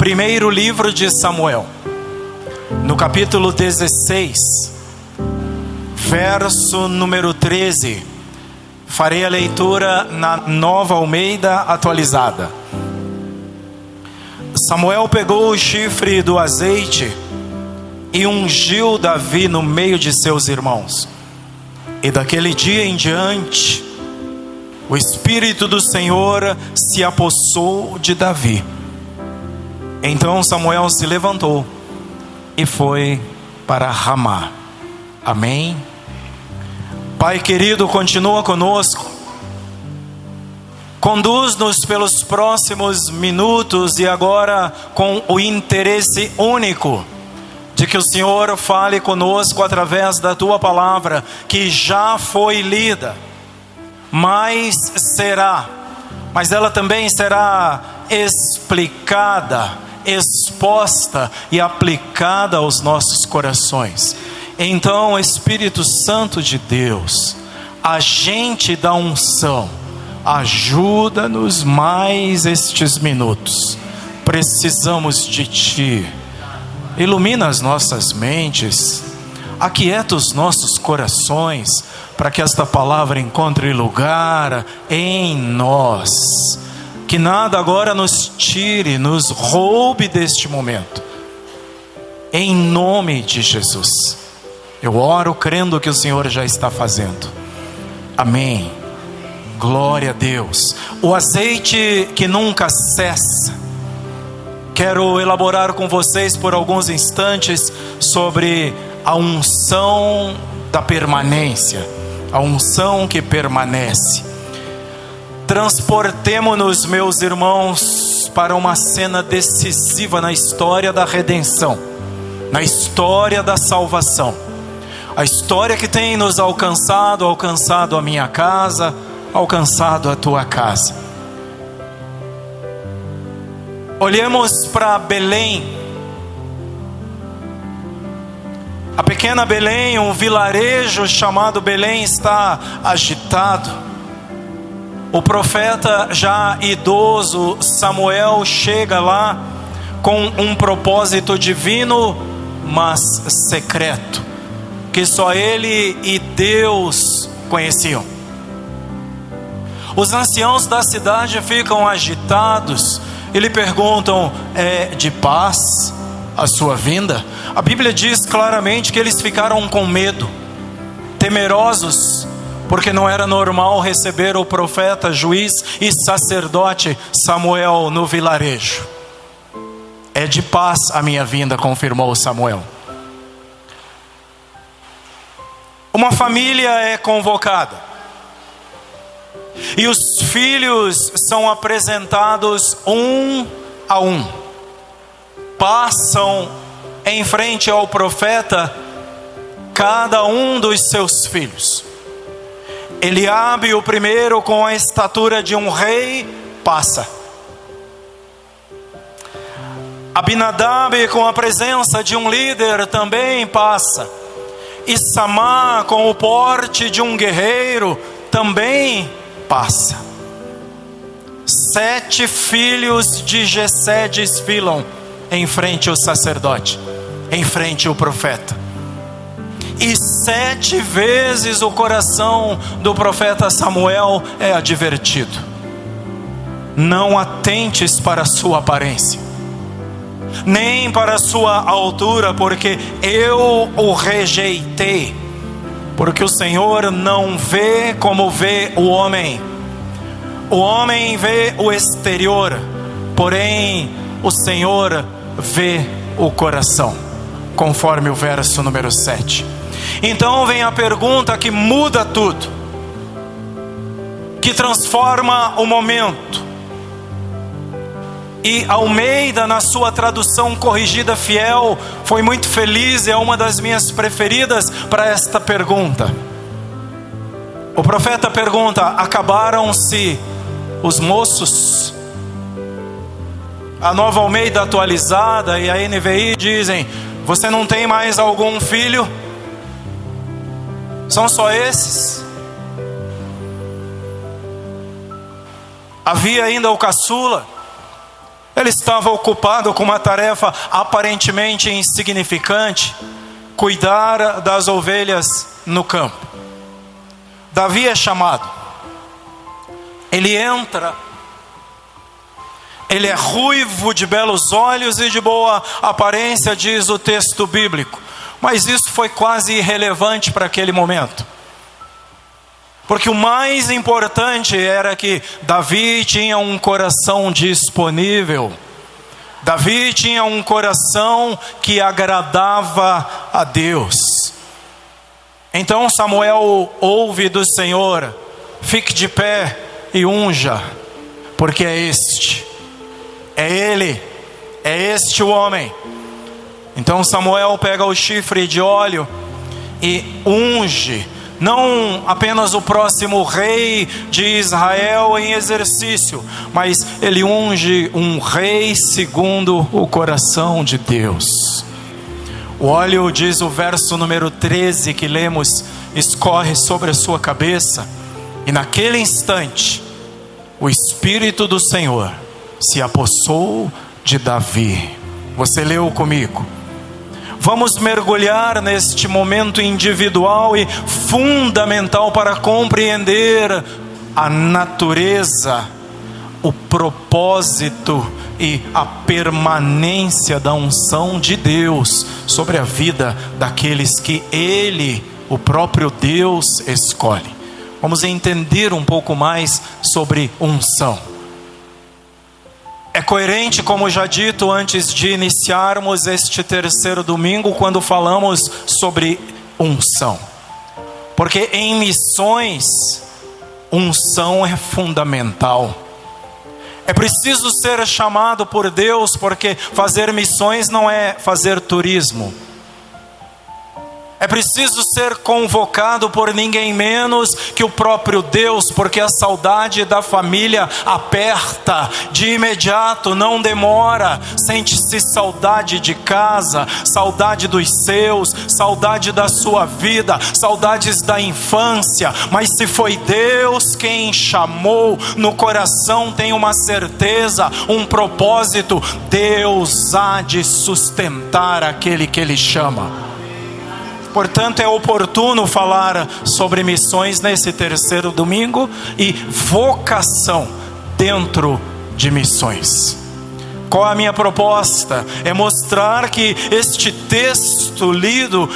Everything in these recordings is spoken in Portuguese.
Primeiro livro de Samuel, no capítulo 16, verso número 13. Farei a leitura na Nova Almeida atualizada. Samuel pegou o chifre do azeite e ungiu Davi no meio de seus irmãos. E daquele dia em diante, o Espírito do Senhor se apossou de Davi. Então Samuel se levantou e foi para Ramá. Amém. Pai querido, continua conosco. Conduz-nos pelos próximos minutos e agora com o interesse único de que o Senhor fale conosco através da Tua palavra, que já foi lida, mas ela também será explicada, exposta e aplicada aos nossos corações. Então, Espírito Santo de Deus, agente da unção, ajuda-nos mais estes minutos. Precisamos de Ti. Ilumina as nossas mentes, aquieta os nossos corações, para que esta palavra encontre lugar em nós. Que nada agora nos tire, nos roube deste momento. Em nome de Jesus. Eu oro crendo que o Senhor já está fazendo. Amém. Glória a Deus. O azeite que nunca cessa. Quero elaborar com vocês por alguns instantes sobre a unção da permanência. A unção que permanece. Transportemo-nos, meus irmãos, para uma cena decisiva na história da redenção, na história da salvação. A história que tem nos alcançado a minha casa, alcançado a tua casa. Olhemos para Belém. A pequena Belém, um vilarejo chamado Belém, está agitado. O profeta já idoso Samuel chega lá com um propósito divino, mas secreto, que só ele e Deus conheciam. Os anciãos da cidade ficam agitados e lhe perguntam: é de paz a sua vinda? A Bíblia diz claramente que eles ficaram com medo, temerosos, porque não era normal receber o profeta, juiz e sacerdote Samuel no vilarejo. É de paz a minha vinda, confirmou Samuel. Uma família é convocada e os filhos são apresentados um a um. Passam em frente ao profeta cada um dos seus filhos. Eliabe, o primeiro, com a estatura de um rei, passa. Abinadab, com a presença de um líder, também passa. E Samá, com o porte de um guerreiro, também passa. 7 filhos de Jessé desfilam em frente ao sacerdote, em frente ao profeta. E 7 vezes o coração do profeta Samuel é advertido: não atentes para a sua aparência, nem para a sua altura, porque eu o rejeitei. Porque o Senhor não vê como vê o homem. O homem vê o exterior, porém o Senhor vê o coração, conforme o verso número 7. Então vem a pergunta que muda tudo, que transforma o momento. E Almeida, na sua tradução corrigida fiel, foi muito feliz e é uma das minhas preferidas para esta pergunta. O profeta pergunta: acabaram-se os moços? A Nova Almeida atualizada e a NVI dizem: você não tem mais algum filho? São só esses? Havia ainda o caçula. Ele estava ocupado com uma tarefa aparentemente insignificante: cuidar das ovelhas no campo. Davi é chamado. Ele entra. Ele é ruivo, de belos olhos e de boa aparência, diz o texto bíblico. Mas isso foi quase irrelevante para aquele momento. Porque o mais importante era que Davi tinha um coração disponível. Davi tinha um coração que agradava a Deus. Então Samuel ouve do Senhor: fique de pé e unja, porque é ele, é este o homem. Então Samuel pega o chifre de óleo e unge, não apenas o próximo rei de Israel em exercício, mas ele unge um rei segundo o coração de Deus. O óleo, diz o verso número 13 que lemos, escorre sobre a sua cabeça, e naquele instante o Espírito do Senhor se apossou de Davi. Você leu comigo? Vamos mergulhar neste momento individual e fundamental para compreender a natureza, o propósito e a permanência da unção de Deus sobre a vida daqueles que Ele, o próprio Deus, escolhe. Vamos entender um pouco mais sobre unção. É coerente, como já dito antes de iniciarmos este terceiro domingo, quando falamos sobre unção. Porque em missões, unção é fundamental. É preciso ser chamado por Deus, porque fazer missões não é fazer turismo. É preciso ser convocado por ninguém menos que o próprio Deus, porque a saudade da família aperta de imediato, não demora. Sente-se saudade de casa, saudade dos seus, saudade da sua vida, saudades da infância. Mas se foi Deus quem chamou, no coração tem uma certeza, um propósito: Deus há de sustentar aquele que Ele chama. Portanto, é oportuno falar sobre missões nesse terceiro domingo e vocação dentro de missões. Qual a minha proposta? É mostrar que este texto lido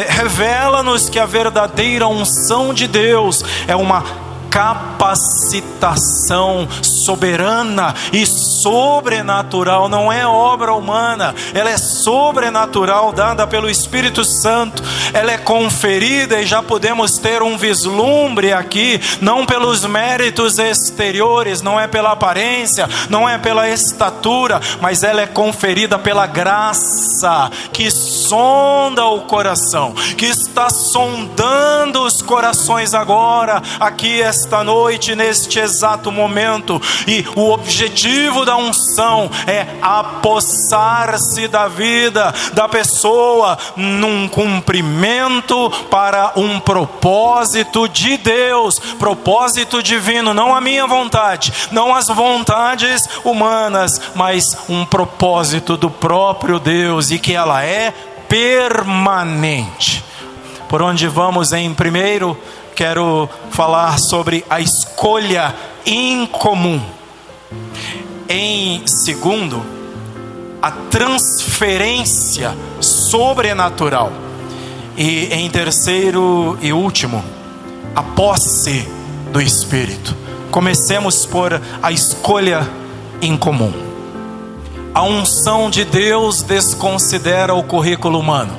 revela-nos que a verdadeira unção de Deus é uma capacitação soberana e sobrenatural. Não é obra humana, ela é sobrenatural, dada pelo Espírito Santo. Ela é conferida, e já podemos ter um vislumbre aqui, não pelos méritos exteriores, não é pela aparência, não é pela estatura, mas ela é conferida pela graça que sonda o coração, que está sondando os corações agora, aqui esta noite, neste exato momento. E o objetivo da unção é apossar-se da vida da pessoa num cumprimento para um propósito de Deus, propósito divino, não a minha vontade, não as vontades humanas, mas um propósito do próprio Deus, e que ela é permanente. Por onde vamos? Em primeiro, quero falar sobre a escolha incomum. Em segundo, a transferência sobrenatural. E em terceiro e último, a posse do Espírito. Comecemos por a escolha incomum. A unção de Deus desconsidera o currículo humano.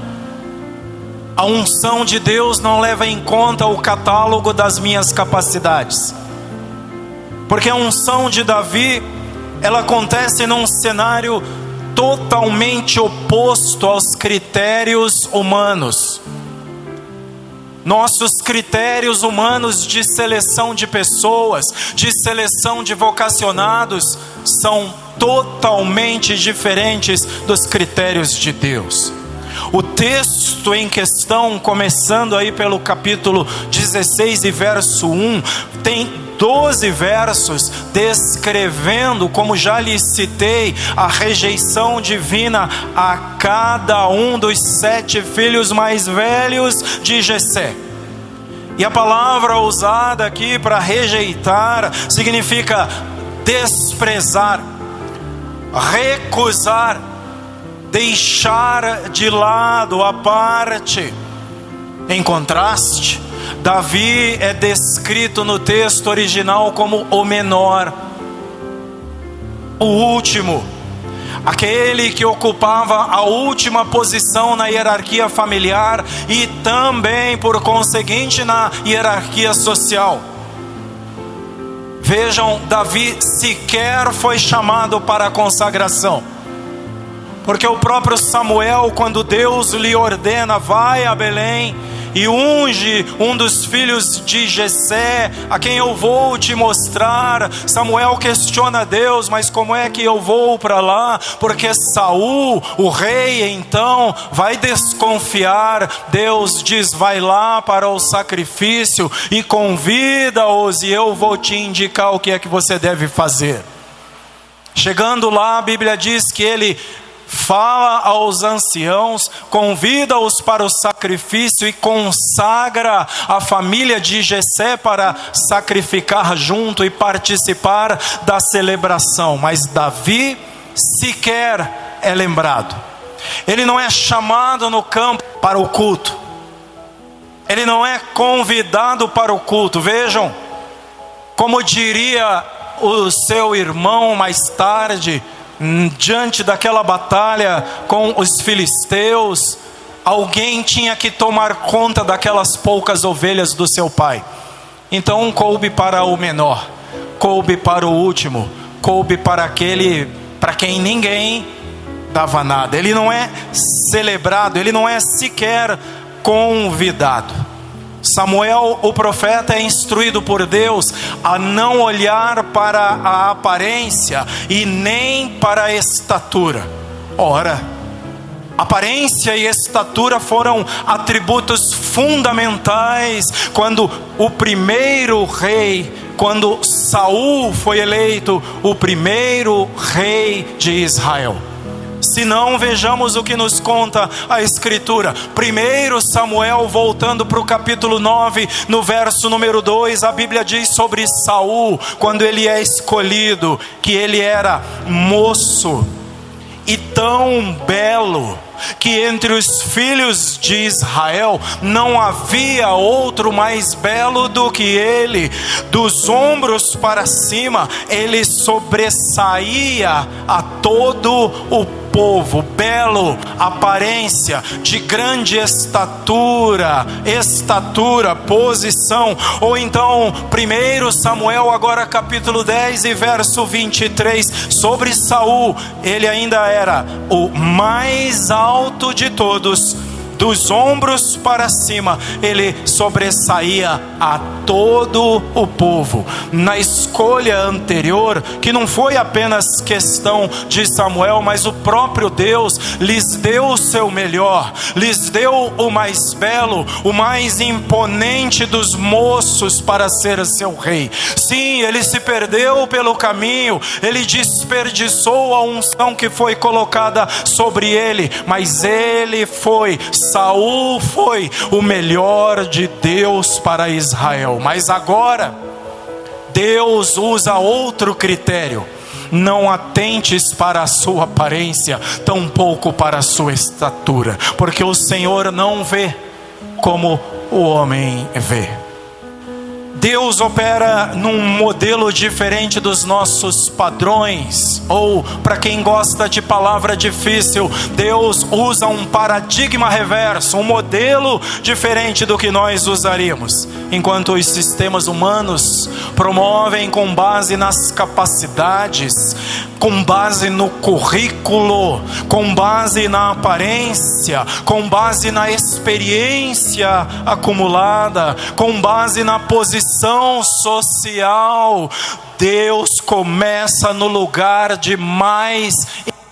A unção de Deus não leva em conta o catálogo das minhas capacidades. Porque a unção de Davi, ela acontece num cenário totalmente oposto aos critérios humanos. Nossos critérios humanos de seleção de pessoas, de seleção de vocacionados, são totalmente diferentes dos critérios de Deus. O texto em questão, começando aí pelo capítulo 16 e verso 1, tem 12 versos descrevendo, como já lhes citei, a rejeição divina a cada um dos 7 filhos mais velhos de Jessé. E a palavra usada aqui para rejeitar significa desprezar, recusar, deixar de lado, à parte. Em contraste, Davi é descrito no texto original como o menor, o último, aquele que ocupava a última posição na hierarquia familiar e também, por conseguinte, na hierarquia social. Vejam, Davi sequer foi chamado para a consagração, porque o próprio Samuel, quando Deus lhe ordena, vai a Belém e unge um dos filhos de Jessé, a quem eu vou te mostrar. Samuel questiona Deus: mas como é que eu vou para lá? Porque Saul, o rei, então vai desconfiar. Deus diz: vai lá para o sacrifício e convida-os, e eu vou te indicar o que é que você deve fazer. Chegando lá, a Bíblia diz que ele fala aos anciãos, convida-os para o sacrifício e consagra a família de Jessé para sacrificar junto e participar da celebração. Mas Davi sequer é lembrado. Ele não é chamado no campo para o culto. Ele não é convidado para o culto. Vejam, como diria o seu irmão mais tarde, diante daquela batalha com os filisteus, alguém tinha que tomar conta daquelas poucas ovelhas do seu pai. Então coube para o menor, coube para o último, coube para aquele para quem ninguém dava nada. Ele não é celebrado, ele não é sequer convidado. Samuel, o profeta, é instruído por Deus a não olhar para a aparência e nem para a estatura. Ora, aparência e estatura foram atributos fundamentais quando o primeiro rei, quando Saul foi eleito o primeiro rei de Israel. Se não, vejamos o que nos conta a Escritura. Primeiro Samuel, voltando para o capítulo 9, no verso número 2, a Bíblia diz sobre Saul, quando ele é escolhido, que ele era moço e tão belo, que entre os filhos de Israel não havia outro mais belo do que ele. Dos ombros para cima, ele sobressaía a todo o povo. Belo, aparência, de grande estatura, posição. Ou então, 1 Samuel, agora capítulo 10 e verso 23, sobre Saul, ele ainda era o mais alto de todos. Dos ombros para cima, ele sobressaía a todo o povo. Na escolha anterior, que não foi apenas questão de Samuel, mas o próprio Deus lhes deu o seu melhor, lhes deu o mais belo, o mais imponente dos moços para ser seu rei. Sim, ele se perdeu pelo caminho, ele desperdiçou a unção que foi colocada sobre ele, mas ele foi, Saul foi o melhor de Deus para Israel. Mas agora Deus usa outro critério: não atentes para a sua aparência, tampouco para a sua estatura, porque o Senhor não vê como o homem vê. Deus opera num modelo diferente dos nossos padrões, ou, para quem gosta de palavra difícil, Deus usa um paradigma reverso, um modelo diferente do que nós usaríamos. Enquanto os sistemas humanos promovem com base nas capacidades, com base no currículo, com base na aparência, com base na experiência acumulada, com base na posição social, Deus começa no lugar de mais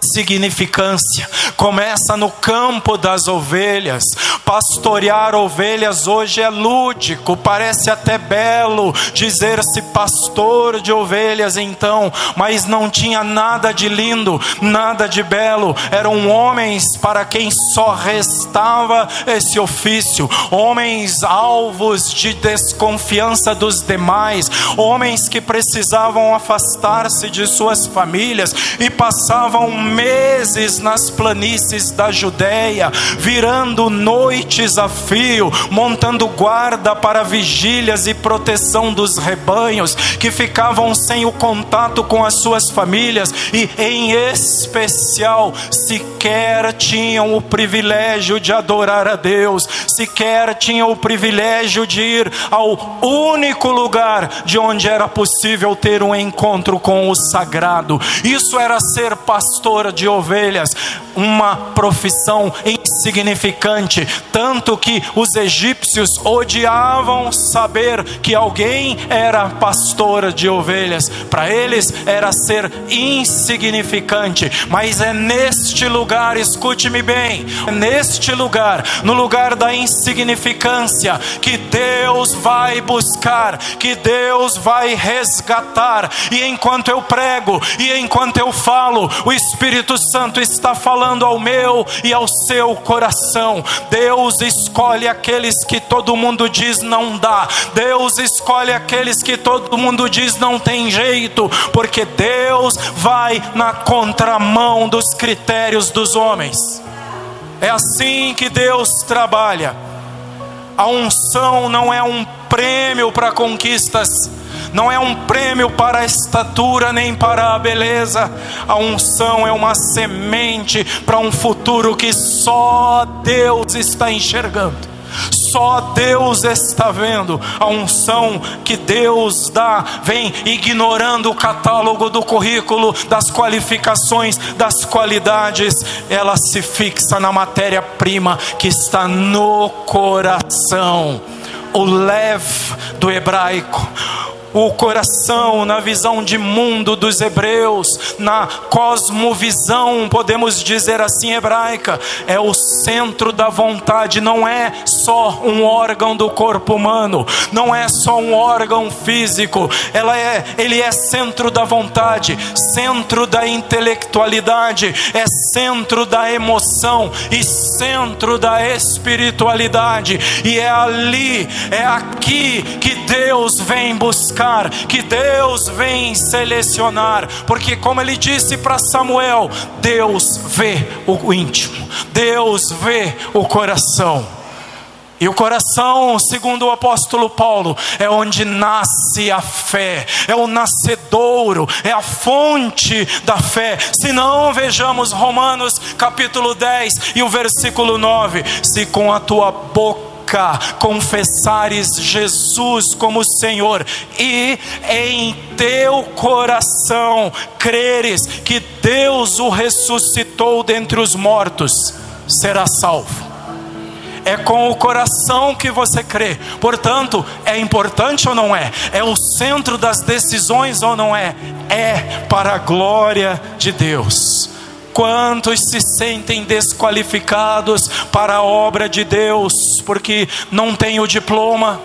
insignificância. Começa no campo das ovelhas. Pastorear ovelhas hoje é lúdico, parece até belo dizer-se pastor de ovelhas então, mas não tinha nada de lindo, nada de belo. Eram homens para quem só restava esse ofício, homens alvos de desconfiança dos demais, homens que precisavam afastar-se de suas famílias e passavam meses nas planícies da Judéia, virando noites a fio, montando guarda para vigílias e proteção dos rebanhos, que ficavam sem o contato com as suas famílias e, em especial, sequer tinham o privilégio de adorar a Deus, sequer tinham o privilégio de ir ao único lugar de onde era possível ter um encontro com o sagrado. Isso era ser pastor de ovelhas, uma profissão insignificante, tanto que os egípcios odiavam saber que alguém era pastor de ovelhas. Para eles era ser insignificante. Mas é neste lugar, escute-me bem, é neste lugar, no lugar da insignificância, que Deus vai buscar, que Deus vai resgatar. E enquanto eu prego e enquanto eu falo, o Espírito Santo está falando ao meu e ao seu coração. Deus escolhe aqueles que todo mundo diz não dá. Deus escolhe aqueles que todo mundo diz não tem jeito, porque Deus vai na contramão dos critérios dos homens. É assim que Deus trabalha. A unção não é um prêmio para conquistas, não é um prêmio para a estatura nem para a beleza. A unção é uma semente para um futuro que só Deus está enxergando, só Deus está vendo. A unção que Deus dá vem ignorando o catálogo do currículo, das qualificações, das qualidades. Ela se fixa na matéria-prima que está no coração. O lev do hebraico, o coração, na visão de mundo dos hebreus, na cosmovisão, podemos dizer assim, hebraica, é o centro da vontade. Não é só um órgão do corpo humano, não é só um órgão físico, ele é centro da vontade, centro da intelectualidade, é centro da emoção e centro da espiritualidade. E é ali, é aqui que Deus vem buscar, que Deus vem selecionar, porque como ele disse para Samuel, Deus vê o íntimo, Deus vê o coração. E o coração, segundo o apóstolo Paulo, é onde nasce a fé, é o nascedouro, é a fonte da fé. Se não, vejamos Romanos capítulo 10 e o versículo 9: se com a tua boca confessares Jesus como Senhor e em teu coração creres que Deus o ressuscitou dentre os mortos, serás salvo. É com o coração que você crê. Portanto, é importante ou não é? É o centro das decisões ou não é? É para a glória de Deus. Quantos se sentem desqualificados para a obra de Deus porque não têm o diploma?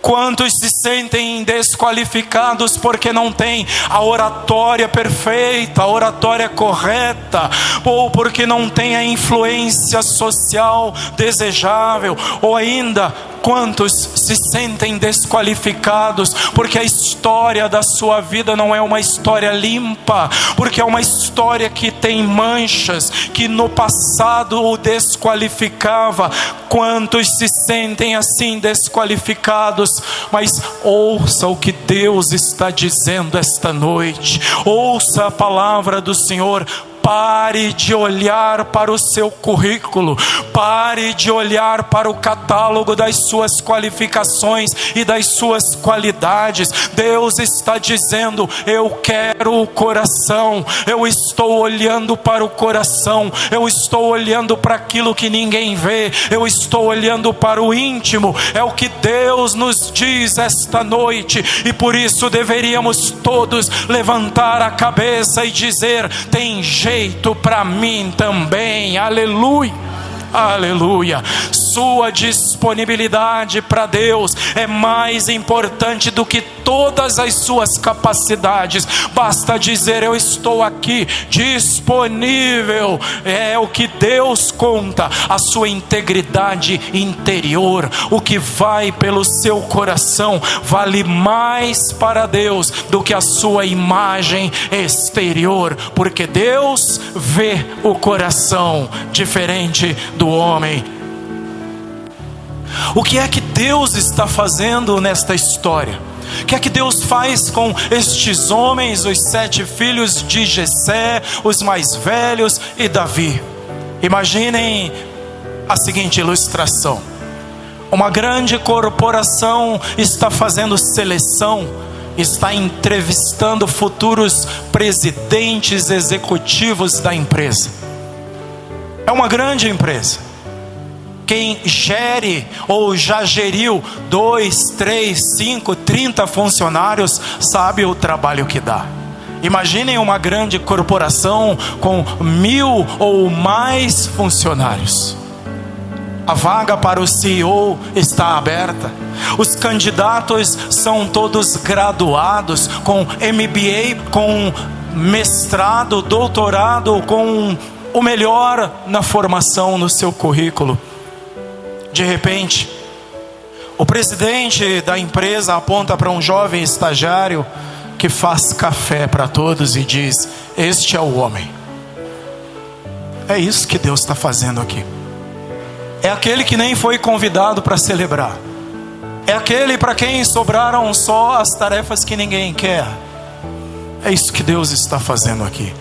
Quantos se sentem desqualificados porque não têm a oratória perfeita, a oratória correta, ou porque não têm a influência social desejável, ou ainda quantos se sentem desqualificados porque a história da sua vida não é uma história limpa, porque é uma história que tem manchas, que no passado o desqualificava. Quantos se sentem assim desqualificados? Mas ouça o que Deus está dizendo esta noite, ouça a palavra do Senhor. Pare de olhar para o seu currículo, pare de olhar para o catálogo das suas qualificações e das suas qualidades. Deus está dizendo: eu quero o coração. Eu estou olhando para o coração, eu estou olhando para aquilo que ninguém vê, eu estou olhando para o íntimo. É o que Deus nos diz esta noite, e por isso deveríamos todos levantar a cabeça e dizer: tem jeito para mim também. Aleluia, aleluia. Sua disponibilidade para Deus é mais importante do que todas as suas capacidades. Basta dizer: eu estou aqui disponível. É o que Deus conta, a sua integridade interior. O que vai pelo seu coração vale mais para Deus do que a sua imagem exterior, porque Deus vê o coração diferente do homem. O que é que Deus está fazendo nesta história? O que é que Deus faz com estes homens, os 7 filhos de Jessé, os mais velhos, e Davi? Imaginem a seguinte ilustração: uma grande corporação está fazendo seleção, está entrevistando futuros presidentes executivos da empresa. É uma grande empresa. Quem gere ou já geriu 2, 3, 5, 30 funcionários sabe o trabalho que dá. Imaginem uma grande corporação com 1000 ou mais funcionários. A vaga para o CEO está aberta. Os candidatos são todos graduados com MBA, com mestrado, doutorado, com o melhor na formação no seu currículo. De repente, o presidente da empresa aponta para um jovem estagiário que faz café para todos e diz: este é o homem. É isso que Deus está fazendo aqui. É aquele que nem foi convidado para celebrar. É aquele para quem sobraram só as tarefas que ninguém quer. É isso que Deus está fazendo aqui.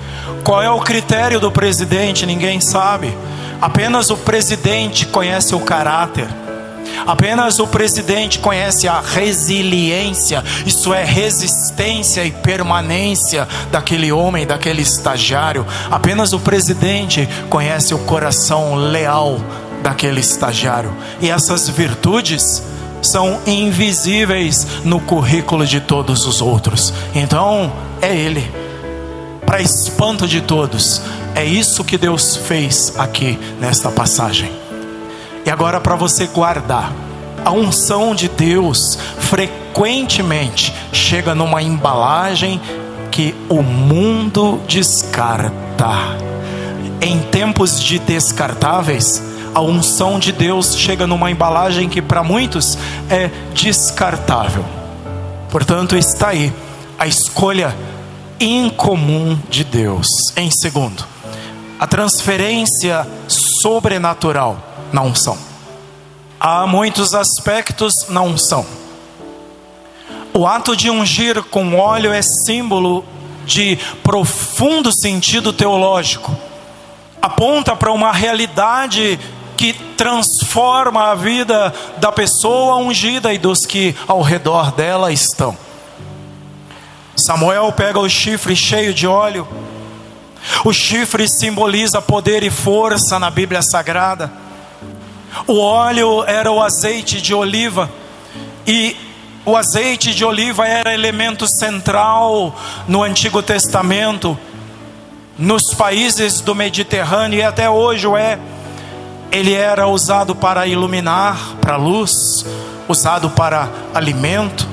Qual é o critério do presidente? Ninguém sabe. Apenas o presidente conhece o caráter. Apenas o presidente conhece a resiliência, isso é, resistência e permanência daquele homem, daquele estagiário. Apenas o presidente conhece o coração leal daquele estagiário. E essas virtudes são invisíveis no currículo de todos os outros. Então, é ele, para espanto de todos. É isso que Deus fez aqui nesta passagem. E agora, para você guardar, a unção de Deus frequentemente chega numa embalagem que o mundo descarta. Em tempos de descartáveis, a unção de Deus chega numa embalagem que para muitos é descartável. Portanto, está aí a escolha incomum de Deus. Em segundo, a transferência sobrenatural na unção. Há muitos aspectos na unção. O ato de ungir com óleo é símbolo de profundo sentido teológico. Aponta para uma realidade que transforma a vida da pessoa ungida e dos que ao redor dela estão. Samuel pega o chifre cheio de óleo. O chifre simboliza poder e força na Bíblia Sagrada. O óleo era o azeite de oliva, e o azeite de oliva era elemento central no Antigo Testamento, nos países do Mediterrâneo, e até hoje o é. Ele era usado para iluminar, para luz, usado para alimento.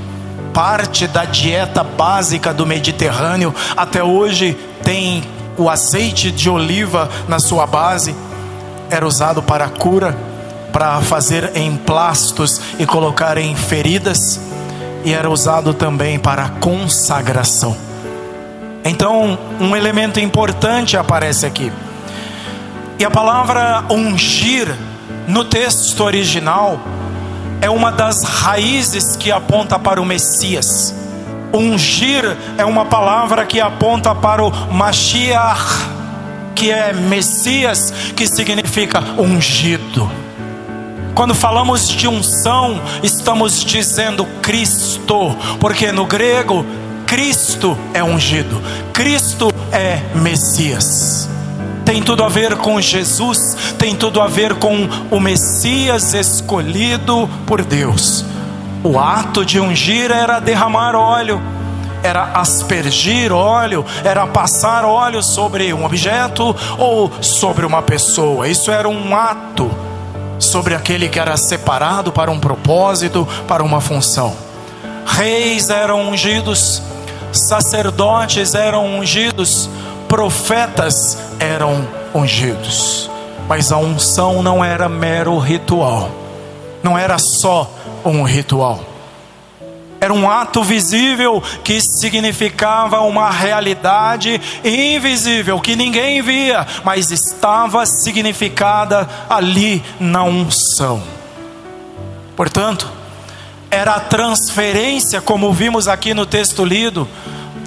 Parte da dieta básica do Mediterrâneo até hoje tem o azeite de oliva na sua base. Era usado para cura, para fazer emplastos e colocar em feridas, e era usado também para consagração. Então, um elemento importante aparece aqui. E a palavra ungir no texto original é uma das raízes que aponta para o Messias. Ungir é uma palavra que aponta para o Mashiach. que é Messias, que significa ungido. Quando falamos de unção, estamos dizendo Cristo, porque no grego, Cristo é ungido, Cristo é Messias. Tem tudo a ver com Jesus, tem tudo a ver com o Messias escolhido por Deus. O ato de ungir era derramar óleo, era aspergir óleo, era passar óleo sobre um objeto ou sobre uma pessoa. Isso era um ato sobre aquele que era separado para um propósito, para uma função. Reis eram ungidos, sacerdotes eram ungidos, profetas eram ungidos. Mas a unção não era mero ritual, não era só um ritual. Era um ato visível que significava uma realidade invisível, que ninguém via, mas estava significada ali na unção. Portanto, era a transferência, como vimos aqui no texto lido,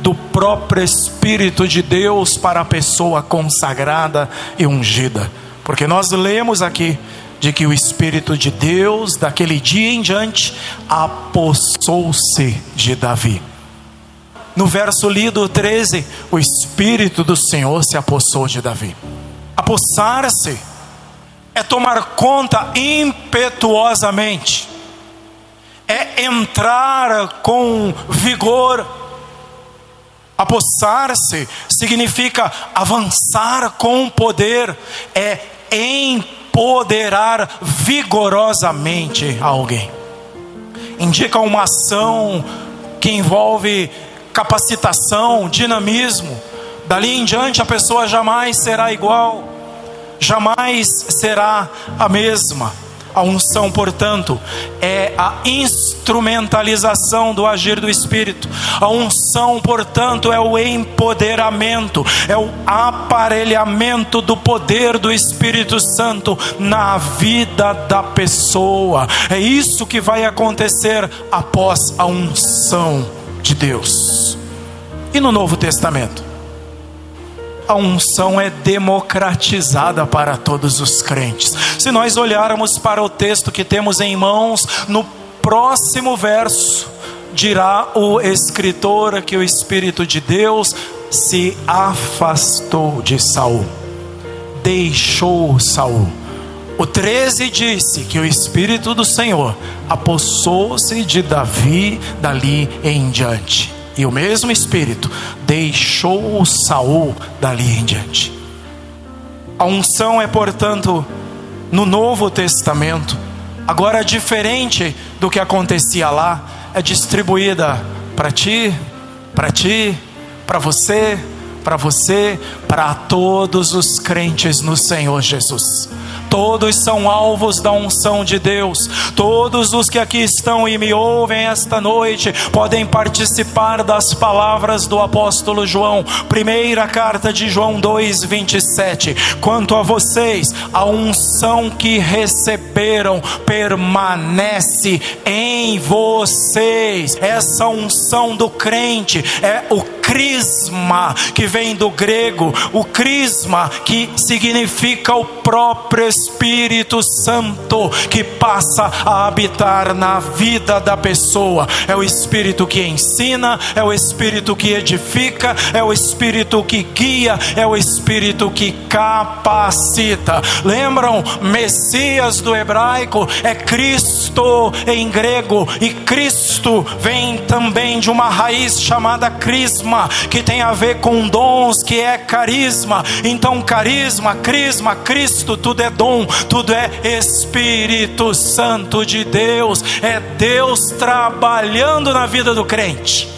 do próprio Espírito de Deus para a pessoa consagrada e ungida. Porque nós lemos aqui de que o Espírito de Deus, daquele dia em diante, apossou-se de Davi. No verso lido 13, o Espírito do Senhor se apossou de Davi. Apossar-se é tomar conta impetuosamente, é entrar com vigor. Apossar-se significa avançar com poder, é empoderar vigorosamente alguém. Indica uma ação que envolve capacitação, dinamismo. Dali em diante a pessoa jamais será igual, jamais será a mesma. A unção, portanto, é a instrumentalização do agir do Espírito. A unção, portanto, é o empoderamento, é o aparelhamento do poder do Espírito Santo na vida da pessoa. É isso que vai acontecer após a unção de Deus. E no Novo Testamento? A unção é democratizada para todos os crentes. Se nós olharmos para o texto que temos em mãos, no próximo verso, dirá o escritor que o Espírito de Deus se afastou de Saul, deixou Saul. O 13 disse que o Espírito do Senhor apossou-se de Davi dali em diante. E o mesmo Espírito deixou Saul dali em diante. A unção é, portanto, no Novo Testamento, agora diferente do que acontecia lá, é distribuída para ti, para você, para todos os crentes no Senhor Jesus. Todos são alvos da unção de Deus. Todos os que aqui estão e me ouvem esta noite podem participar das palavras do apóstolo João. Primeira carta de João 2:27. Quanto a vocês, a unção que receberam permanece em vocês. Essa unção do crente é o crisma, que vem do grego, o crisma que significa o próprio Espírito Santo que passa a habitar na vida da pessoa. É o Espírito que ensina, é o Espírito que edifica, é o Espírito que guia, é o Espírito que capacita. Lembram? Messias do hebraico é Cristo em grego, e Cristo vem também de uma raiz chamada crisma, que tem a ver com dons, que é carisma. Então carisma, crisma, Cristo, tudo é dom, tudo é Espírito Santo de Deus, é Deus trabalhando na vida do crente.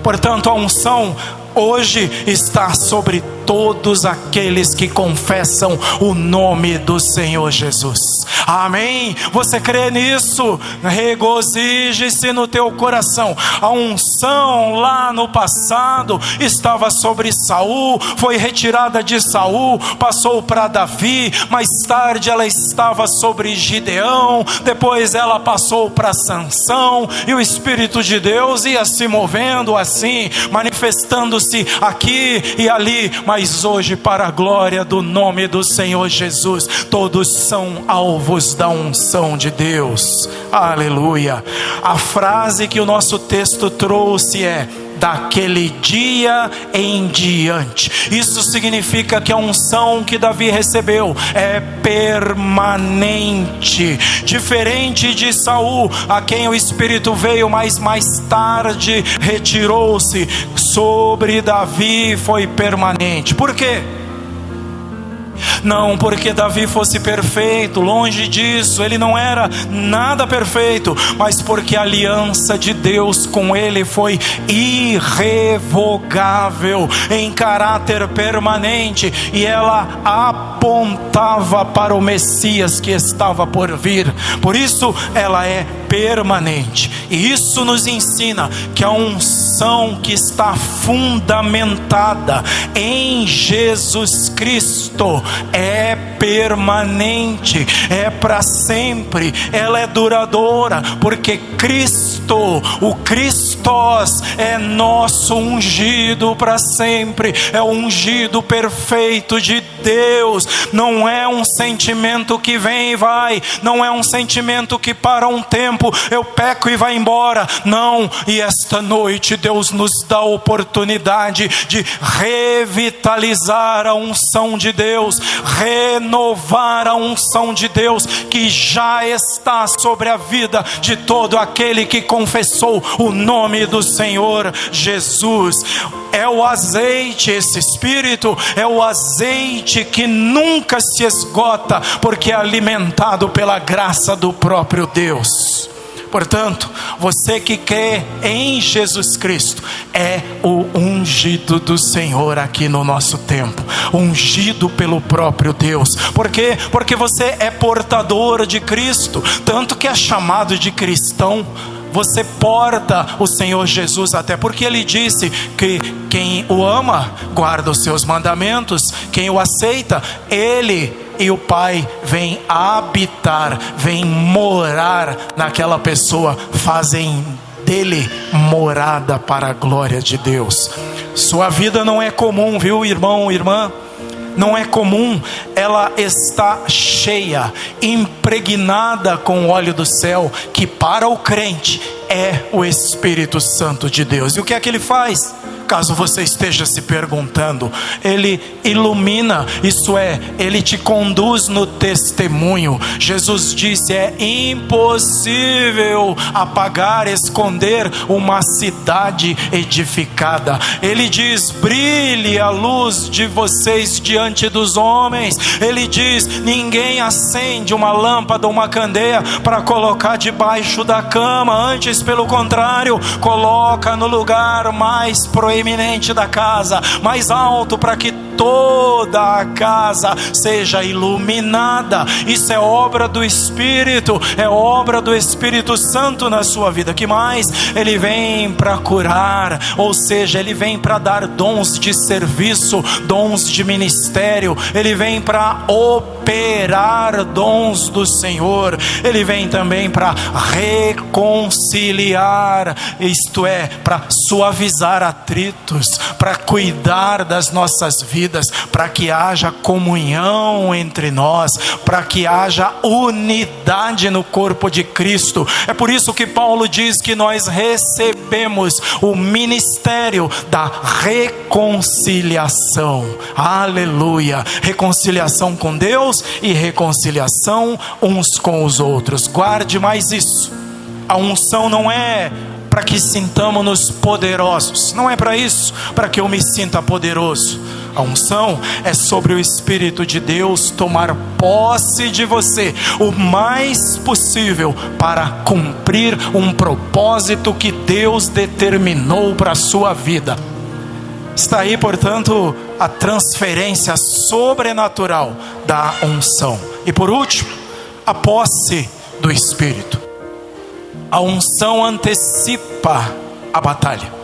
Portanto, a unção hoje está sobre todos aqueles que confessam o nome do Senhor Jesus. Amém? Você crê nisso? Regozije-se no teu coração. A unção lá no passado estava sobre Saul, foi retirada de Saul, passou para Davi, mais tarde ela estava sobre Gideão, depois ela passou para Sansão, e o Espírito de Deus ia se movendo assim, manifestando-se aqui e ali, mas hoje, para a glória do nome do Senhor Jesus, todos são alvos da unção de Deus. Aleluia. A frase que o nosso texto trouxe é: daquele dia em diante. Isso significa que a unção que Davi recebeu é permanente, diferente de Saul, a quem o Espírito veio, mas mais tarde retirou-se. Sobre Davi foi permanente. Por quê? Não porque Davi fosse perfeito, longe disso, ele não era nada perfeito, mas porque a aliança de Deus com ele foi irrevogável, em caráter permanente, e ela apontava para o Messias que estava por vir. Por isso ela é permanente, e isso nos ensina que a unção que está fundamentada em Jesus Cristo é permanente, é para sempre, ela é duradoura, porque Cristo, o Christos, é nosso ungido para sempre, é o ungido perfeito de Deus. Não é um sentimento que vem e vai, não é um sentimento que para um tempo eu peco e vai embora, não. E esta noite Deus nos dá a oportunidade de revitalizar a unção de Deus, renovar a unção de Deus que já está sobre a vida de todo aquele que confessou o nome do Senhor Jesus. É o azeite, esse Espírito é o azeite que nunca se esgota, porque é alimentado pela graça do próprio Deus. Portanto, você que crê em Jesus Cristo é o ungido do Senhor aqui no nosso tempo, ungido pelo próprio Deus. Por quê? Porque você é portador de Cristo, tanto que é chamado de cristão. Você porta o Senhor Jesus, até porque Ele disse que quem o ama guarda os seus mandamentos, quem o aceita, Ele e o Pai vêm habitar, vêm morar naquela pessoa, fazem dele morada para a glória de Deus. Sua vida não é comum, viu, irmão, irmã? Não é comum, ela está cheia, impregnada com o óleo do céu, que para o crente é o Espírito Santo de Deus. E o que é que ele faz? Caso você esteja se perguntando, ele ilumina, isso é, ele te conduz no testemunho. Jesus disse: é impossível apagar, esconder uma cidade edificada. Ele diz: brilhe a luz de vocês diante dos homens. Ele diz: ninguém acende uma lâmpada, uma candeia para colocar debaixo da cama, antes pelo contrário, coloca no lugar mais proeminente da casa, mais alto, para que toda a casa seja iluminada. Isso é obra do Espírito, é obra do Espírito Santo na sua vida. Que mais? Ele vem para curar, ou seja, ele vem para dar dons de serviço, dons de ministério. Ele vem para operar dons do Senhor. Ele vem também para reconciliar, isto é, para suavizar atritos, para cuidar das nossas vidas, para que haja comunhão entre nós, para que haja unidade no corpo de Cristo. É por isso que Paulo diz que nós recebemos o ministério da reconciliação. Aleluia! Reconciliação com Deus e reconciliação uns com os outros. Guarde mais isso. A unção não é para que sintamos-nos poderosos, não é para isso, para que eu me sinta poderoso. A unção é sobre o Espírito de Deus tomar posse de você o mais possível para cumprir um propósito que Deus determinou para a sua vida. Está aí, portanto, a transferência sobrenatural da unção. E por último, a posse do Espírito. A unção antecipa a batalha.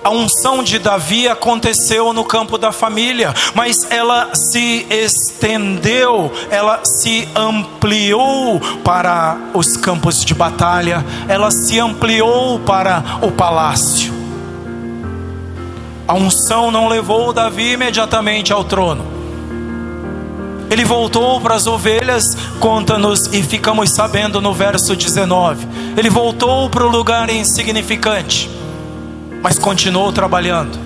A unção de Davi aconteceu no campo da família, mas ela se estendeu, ela se ampliou para os campos de batalha, ela se ampliou para o palácio. A unção não levou Davi imediatamente ao trono. Ele voltou para as ovelhas, conta-nos, e ficamos sabendo no verso 19. Ele voltou para o lugar insignificante, mas continuou trabalhando.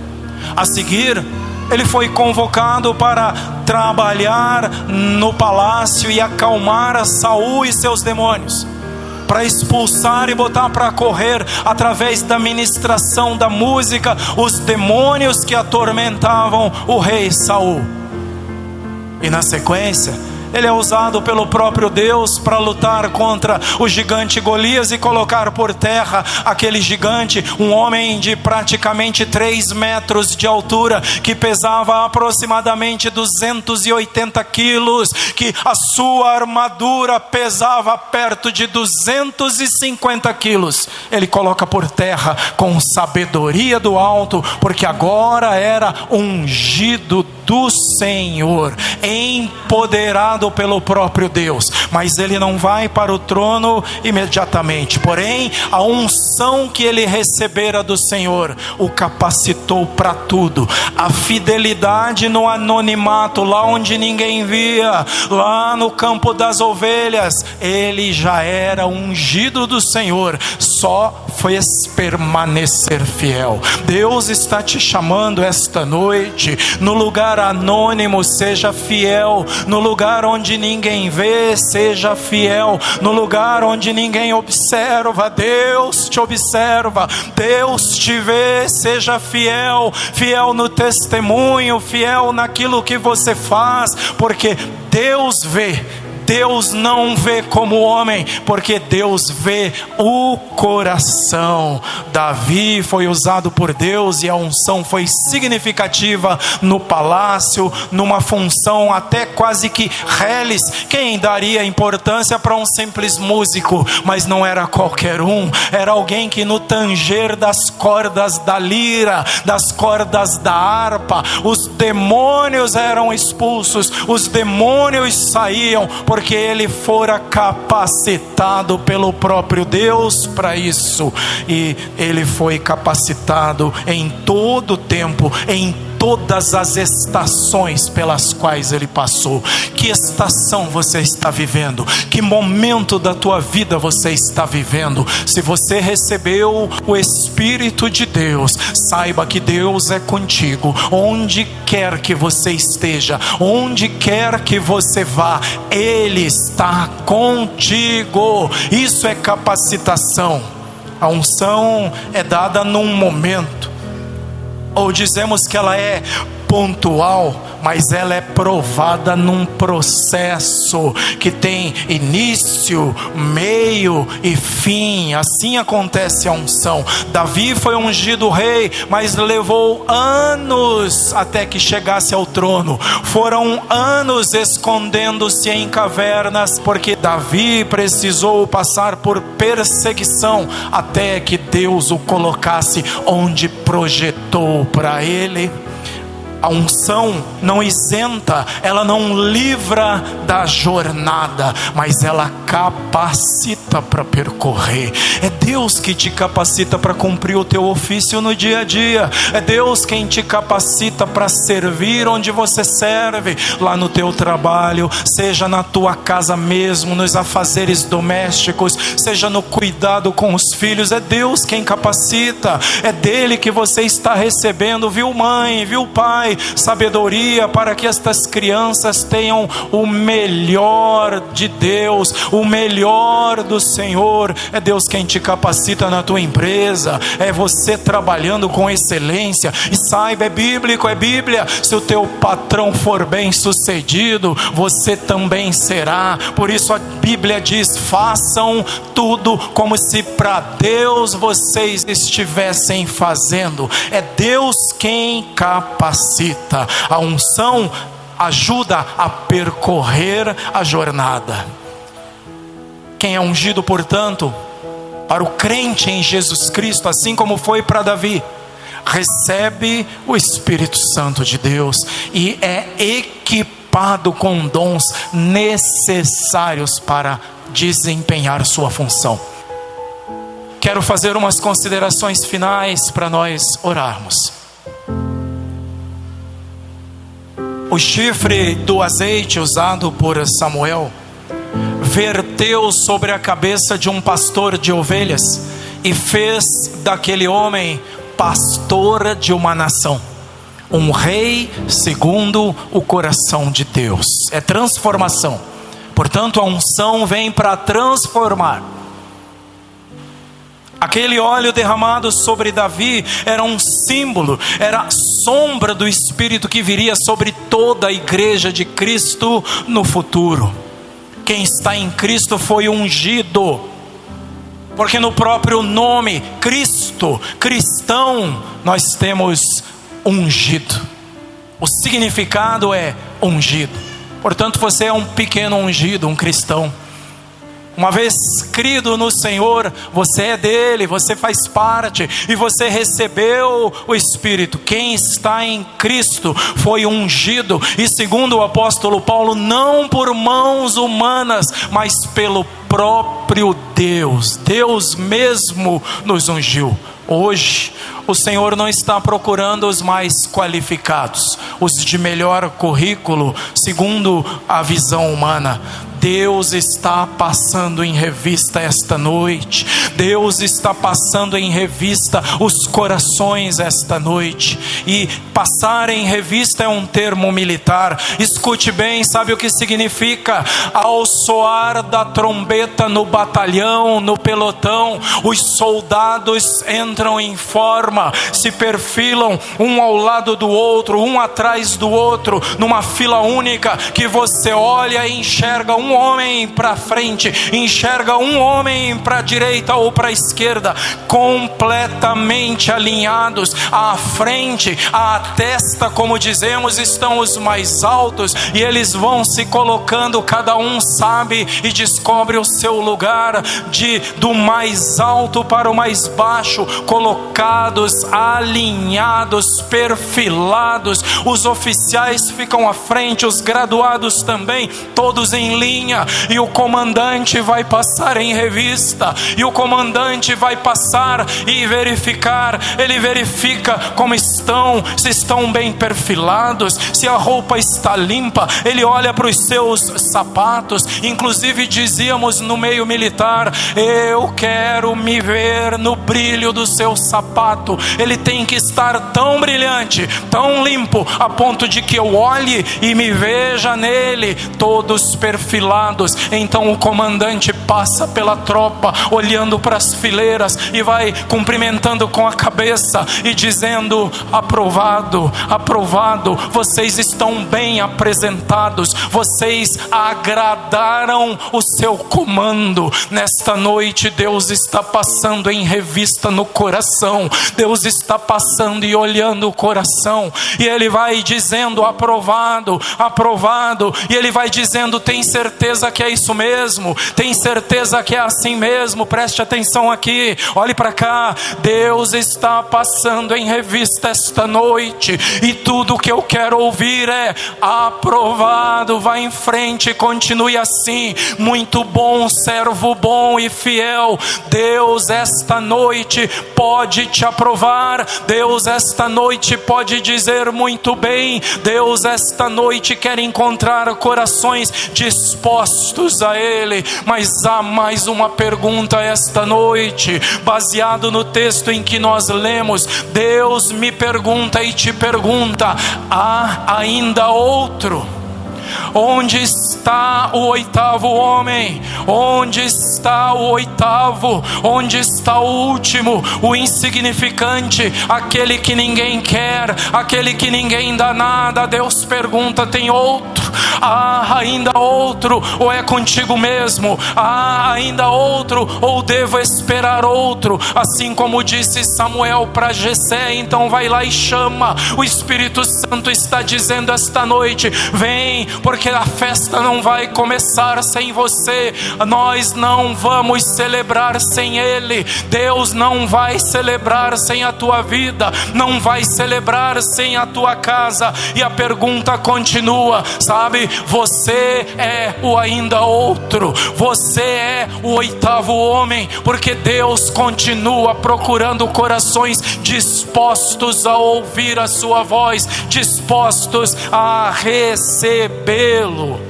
A seguir, ele foi convocado para trabalhar no palácio e acalmar a Saul e seus demônios, para expulsar e botar para correr, através da ministração da música, os demônios que atormentavam o rei Saul. E na sequência, ele é usado pelo próprio Deus para lutar contra o gigante Golias e colocar por terra aquele gigante, um homem de praticamente 3 metros de altura, que pesava aproximadamente 280 quilos, que a sua armadura pesava perto de 250 quilos. Ele coloca por terra com sabedoria do alto, porque agora era ungido do Senhor, empoderado pelo próprio Deus. Mas ele não vai para o trono imediatamente. Porém, a unção que ele recebera do Senhor o capacitou para tudo. A fidelidade no anonimato, lá onde ninguém via, lá no campo das ovelhas, ele já era ungido do Senhor. Só foi permanecer fiel. Deus está te chamando esta noite. No lugar anônimo, seja fiel. No lugar onde ninguém vê, seja fiel. No lugar onde ninguém observa, Deus te observa. Deus te vê, seja fiel. Fiel no testemunho, fiel naquilo que você faz, porque Deus vê. Deus não vê como homem, porque Deus vê o coração. Davi foi usado por Deus e a unção foi significativa no palácio, numa função até quase que reles. Quem daria importância para um simples músico? Mas não era qualquer um, era alguém que no tanger das cordas da lira, das cordas da harpa, os demônios eram expulsos, os demônios saíam, porque ele fora capacitado pelo próprio Deus para isso. E ele foi capacitado em todo o tempo, em todas as estações pelas quais ele passou. Que estação você está vivendo? Que momento da tua vida você está vivendo? Se você recebeu o Espírito de Deus, saiba que Deus é contigo. Onde quer que você esteja, onde quer que você vá, Ele está contigo. Isso é capacitação. A unção é dada num momento, ou dizemos que ela é pontual, mas ela é provada num processo que tem início, meio e fim. Assim acontece a unção. Davi foi ungido rei, mas levou anos até que chegasse ao trono. Foram anos escondendo-se em cavernas, porque Davi precisou passar por perseguição até que Deus o colocasse onde projetou para ele. A unção não isenta, ela não livra da jornada, mas ela capacita para percorrer. É Deus que te capacita para cumprir o teu ofício no dia a dia. É Deus quem te capacita para servir onde você serve, lá no teu trabalho, seja na tua casa mesmo, nos afazeres domésticos, seja no cuidado com os filhos. É Deus quem capacita. É dele que você está recebendo, viu mãe, viu pai, sabedoria para que estas crianças tenham o melhor de Deus, o melhor do Senhor. É Deus quem te capacita na tua empresa, é você trabalhando com excelência. E saiba, é bíblico, é Bíblia, se o teu patrão for bem sucedido, você também será. Por isso a Bíblia diz: façam tudo como se para Deus vocês estivessem fazendo. É Deus quem capacita. A unção ajuda a percorrer a jornada. Quem é ungido, portanto, para o crente em Jesus Cristo, assim como foi para Davi, recebe o Espírito Santo de Deus e é equipado com dons necessários para desempenhar sua função. Quero fazer umas considerações finais para nós orarmos. O chifre do azeite usado por Samuel verteu sobre a cabeça de um pastor de ovelhas e fez daquele homem pastor de uma nação, um rei segundo o coração de Deus. É transformação. Portanto, a unção vem para transformar. Aquele óleo derramado sobre Davi era um símbolo, era a sombra do Espírito que viria sobre toda a igreja de Cristo no futuro. Quem está em Cristo foi ungido, porque no próprio nome Cristo, cristão, nós temos ungido. O significado é ungido. Portanto, você é um pequeno ungido, um cristão. Uma vez crido no Senhor, você é dele, você faz parte e você recebeu o Espírito. Quem está em Cristo foi ungido, e segundo o apóstolo Paulo, não por mãos humanas, mas pelo próprio Deus. Deus mesmo nos ungiu. Hoje, o Senhor não está procurando os mais qualificados, os de melhor currículo, segundo a visão humana. Deus está passando em revista esta noite. Deus está passando em revista os corações esta noite. E passar em revista é um termo militar. Escute bem, sabe o que significa? Ao soar da trombeta no batalhão, no pelotão, os soldados entram em forma, se perfilam um ao lado do outro, um atrás do outro, numa fila única, que você olha e enxerga um homem para frente, enxerga um homem para a direita ou para a esquerda, completamente alinhados. À frente, à testa, como dizemos, estão os mais altos, e eles vão se colocando, cada um sabe e descobre o seu lugar, do mais alto para o mais baixo, colocados, alinhados, perfilados. Os oficiais ficam à frente, os graduados também, todos em linha. E o comandante vai passar em revista, e o comandante vai passar e verificar. Ele verifica como estão, se estão bem perfilados, se a roupa está limpa. Ele olha para os seus sapatos. Inclusive dizíamos no meio militar: eu quero me ver no brilho do seu sapato. Ele tem que estar tão brilhante, tão limpo, a ponto de que eu olhe e me veja nele, todos perfilados. Então o comandante passa pela tropa, olhando para as fileiras, e vai cumprimentando com a cabeça e dizendo: aprovado, aprovado, vocês estão bem apresentados, vocês agradaram o seu comando. Nesta noite Deus está passando em revista no coração. Deus está passando e olhando o coração, e Ele vai dizendo: aprovado, aprovado. E Ele vai dizendo: tem certeza que é isso mesmo? Tem certeza que é assim mesmo? Preste atenção aqui, olhe para cá. Deus está passando em revista esta noite, e tudo que eu quero ouvir é: aprovado. Vá em frente, continue assim, muito bom, servo bom e fiel. Deus esta noite pode te aprovar. Deus esta noite pode dizer: muito bem. Deus esta noite quer encontrar corações dispostos a Ele. Mas há mais uma pergunta esta noite, baseado no texto em que nós lemos. Deus me pergunta e te pergunta: há ainda outro? Onde está o oitavo homem? Onde está o oitavo? Onde está o último? O insignificante, aquele que ninguém quer, aquele que ninguém dá nada. Deus pergunta: tem outro? Há ainda outro? Ou é contigo mesmo? Há ainda outro? Ou devo esperar outro? Assim como disse Samuel para Jessé: então vai lá e chama. O Espírito Santo está dizendo esta noite: vem, porque a festa não vai começar sem você. Nós não vamos celebrar sem Ele. Deus não vai celebrar sem a tua vida, não vai celebrar sem a tua casa. E a pergunta continua, sabe? Você é o ainda outro, você é o oitavo homem, porque Deus continua procurando corações dispostos a ouvir a sua voz, dispostos a recebê-lo.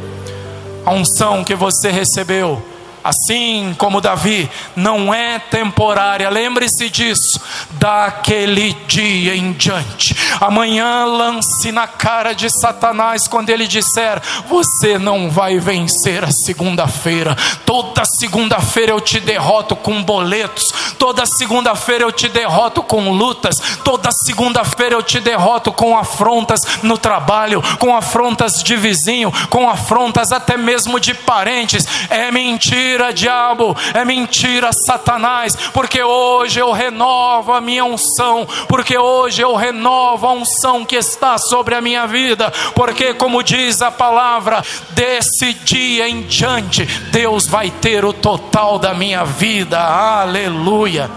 A unção que você recebeu, assim como Davi, não é temporária. Lembre-se disso. Daquele dia em diante, amanhã lance na cara de Satanás quando ele disser: você não vai vencer a segunda-feira. Toda segunda-feira eu te derroto com boletos, toda segunda-feira eu te derroto com lutas, toda segunda-feira eu te derroto com afrontas no trabalho, com afrontas de vizinho, com afrontas até mesmo de parentes. É mentira, diabo, é mentira, Satanás, porque hoje eu renovo a minha unção, porque hoje eu renovo a unção que está sobre a minha vida, porque como diz a palavra, desse dia em diante Deus vai ter o total da minha vida. Aleluia.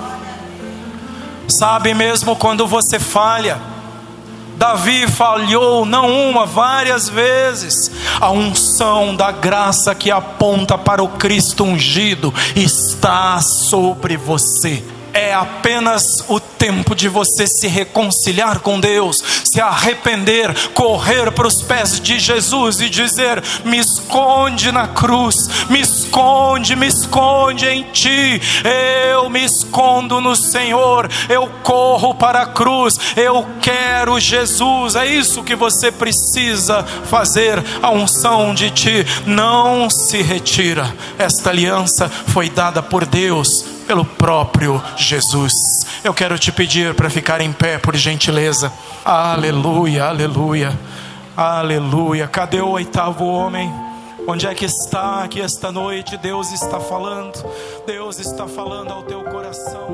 Sabe, mesmo quando você falha, Davi falhou não uma, várias vezes. A unção da graça que aponta para o Cristo ungido está sobre você. É apenas o tempo de você se reconciliar com Deus, se arrepender, correr para os pés de Jesus e dizer: me esconde na cruz, me esconde em Ti. Eu me escondo no Senhor, eu corro para a cruz, eu quero Jesus. É isso que você precisa fazer. A unção de Ti não se retira. Esta aliança foi dada por Deus, pelo próprio Jesus. Eu quero te pedir para ficar em pé, por gentileza. Aleluia, aleluia, aleluia. Cadê o oitavo homem? Onde é que está aqui esta noite? Deus está falando. Deus está falando ao teu coração.